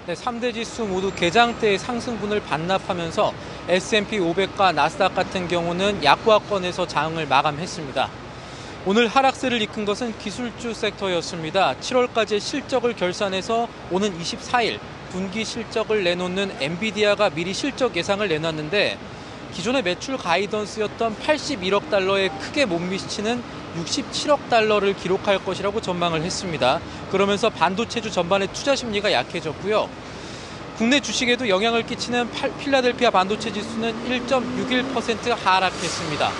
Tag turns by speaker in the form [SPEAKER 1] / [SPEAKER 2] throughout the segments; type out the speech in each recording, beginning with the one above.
[SPEAKER 1] 네, 3대 지수 모두 개장때의 상승분을 반납하면서 S&P 500과 나스닥 같은 경우는 약보합권에서 장을 마감했습니다. 오늘 하락세를 이끈 것은 기술주 섹터였습니다. 7월까지의 실적을 결산해서 오는 24일 분기 실적을 내놓는 엔비디아가 미리 실적 예상을 내놨는데 기존의 매출 가이던스였던 81억 달러에 크게 못 미치는 67억 달러를 기록할 것이라고 전망을 했습니다. 그러면서 반도체주 전반의 투자 심리가 약해졌고요. 국내 주식에도 영향을 끼치는 필라델피아 반도체 지수는 1.61% 하락했습니다.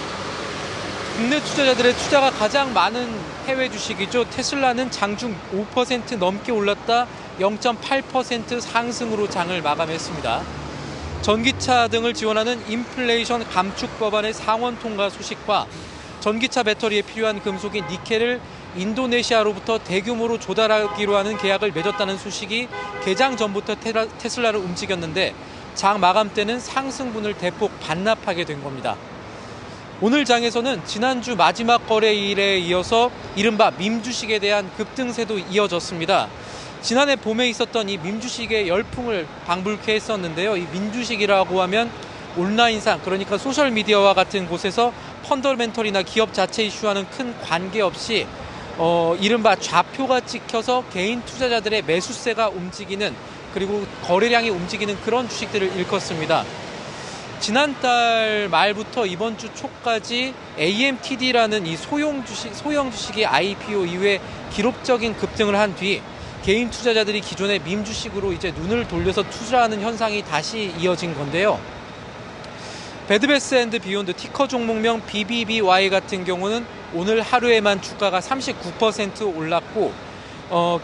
[SPEAKER 1] 국내 투자자들의 투자가 가장 많은 해외 주식이죠. 테슬라는 장중 5% 넘게 올랐다 0.8% 상승으로 장을 마감했습니다. 전기차 등을 지원하는 인플레이션 감축 법안의 상원 통과 소식과 전기차 배터리에 필요한 금속인 니켈을 인도네시아로부터 대규모로 조달하기로 하는 계약을 맺었다는 소식이 개장 전부터 테슬라를 움직였는데 장 마감 때는 상승분을 대폭 반납하게 된 겁니다. 오늘 장에서는 지난주 마지막 거래일에 이어서 이른바 밈주식에 대한 급등세도 이어졌습니다. 지난해 봄에 있었던 이 밈주식의 열풍을 방불케 했었는데요. 이 밈주식이라고 하면 온라인상, 그러니까 소셜미디어와 같은 곳에서 펀더멘털이나 기업 자체 이슈와는 큰 관계없이 이른바 좌표가 찍혀서 개인 투자자들의 매수세가 움직이는, 그리고 거래량이 움직이는 그런 주식들을 일컫습니다. 지난달 말부터 이번 주 초까지 AMTD라는 이 소형 주식의 IPO 이후에 기록적인 급등을 한 뒤 개인 투자자들이 기존의 밈 주식으로 이제 눈을 돌려서 투자하는 현상이 다시 이어진 건데요. 베드베스앤드비욘드 티커 종목명 BBBY 같은 경우는 오늘 하루에만 주가가 39% 올랐고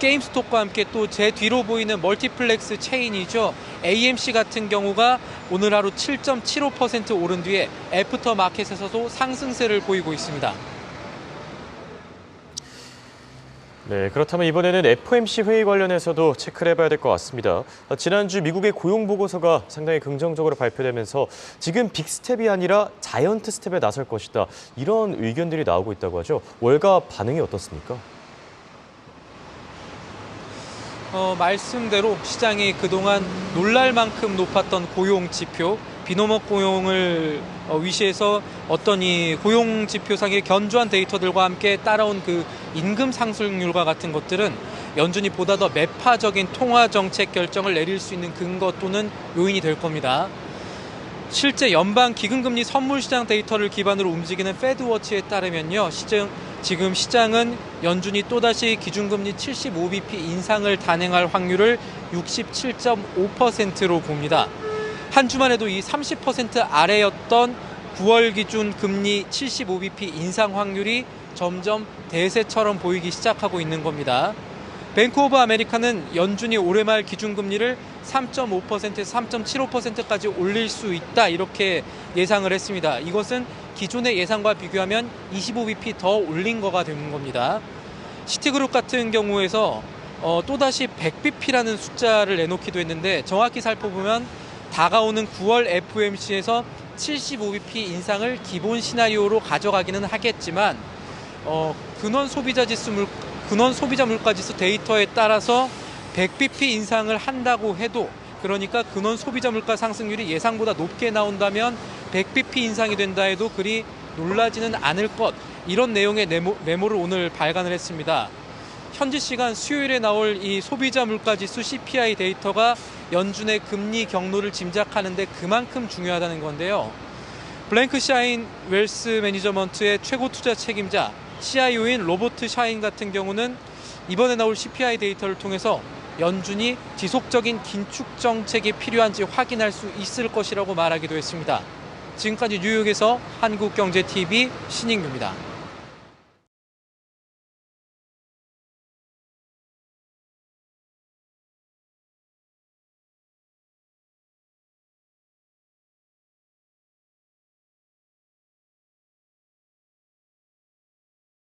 [SPEAKER 1] 게임스톱과 함께 또 제 뒤로 보이는 멀티플렉스 체인이죠. AMC 같은 경우가 오늘 하루 7.75% 오른 뒤에 애프터마켓에서도 상승세를 보이고 있습니다.
[SPEAKER 2] 네, 그렇다면 이번에는 FOMC 회의 관련해서도 체크를 해봐야 될 것 같습니다. 지난주 미국의 고용 보고서가 상당히 긍정적으로 발표되면서 지금 빅스텝이 아니라 자이언트 스텝에 나설 것이다. 이런 의견들이 나오고 있다고 하죠. 월가 반응이 어떻습니까?
[SPEAKER 1] 말씀대로 시장이 그동안 놀랄 만큼 높았던 고용 지표, 비노목 고용을 위시해서 어떤 이 고용 지표상의 견조한 데이터들과 함께 따라온 그 임금 상승률과 같은 것들은 연준이 보다 더 매파적인 통화 정책 결정을 내릴 수 있는 근거 또는 요인이 될 겁니다. 실제 연방 기금금리 선물 시장 데이터를 기반으로 움직이는 패드워치에 따르면요, 지금 시장은 연준이 또다시 기준금리 75bp 인상을 단행할 확률을 67.5%로 봅니다. 한 주만 해도 이 30% 아래였던 9월 기준 금리 75bp 인상 확률이 점점 대세처럼 보이기 시작하고 있는 겁니다. 뱅크 오브 아메리카는 연준이 올해 말 기준금리를 3.5%에서 3.75%까지 올릴 수 있다, 이렇게 예상을 했습니다. 이것은 기존의 예상과 비교하면 25bp 더 올린 거가 되는 겁니다. 시티그룹 같은 경우에서 또다시 100bp라는 숫자를 내놓기도 했는데 정확히 살펴보면 다가오는 9월 FOMC에서 75bp 인상을 기본 시나리오로 가져가기는 하겠지만 근원 소비자 물가 지수 데이터에 따라서 100bp 인상을 한다고 해도, 그러니까 근원 소비자 물가 상승률이 예상보다 높게 나온다면 100bp 인상이 된다 해도 그리 놀라지는 않을 것, 이런 내용의 메모를 오늘 발간을 했습니다. 현지 시간 수요일에 나올 이 소비자 물가지수 CPI 데이터가 연준의 금리 경로를 짐작하는 데 그만큼 중요하다는 건데요. 블랭크 샤인 웰스 매니저먼트의 최고 투자 책임자 CIO인 로버트 샤인 같은 경우는 이번에 나올 CPI 데이터를 통해서 연준이 지속적인 긴축 정책이 필요한지 확인할 수 있을 것이라고 말하기도 했습니다. 지금까지 뉴욕에서 한국경제TV 신인규입니다.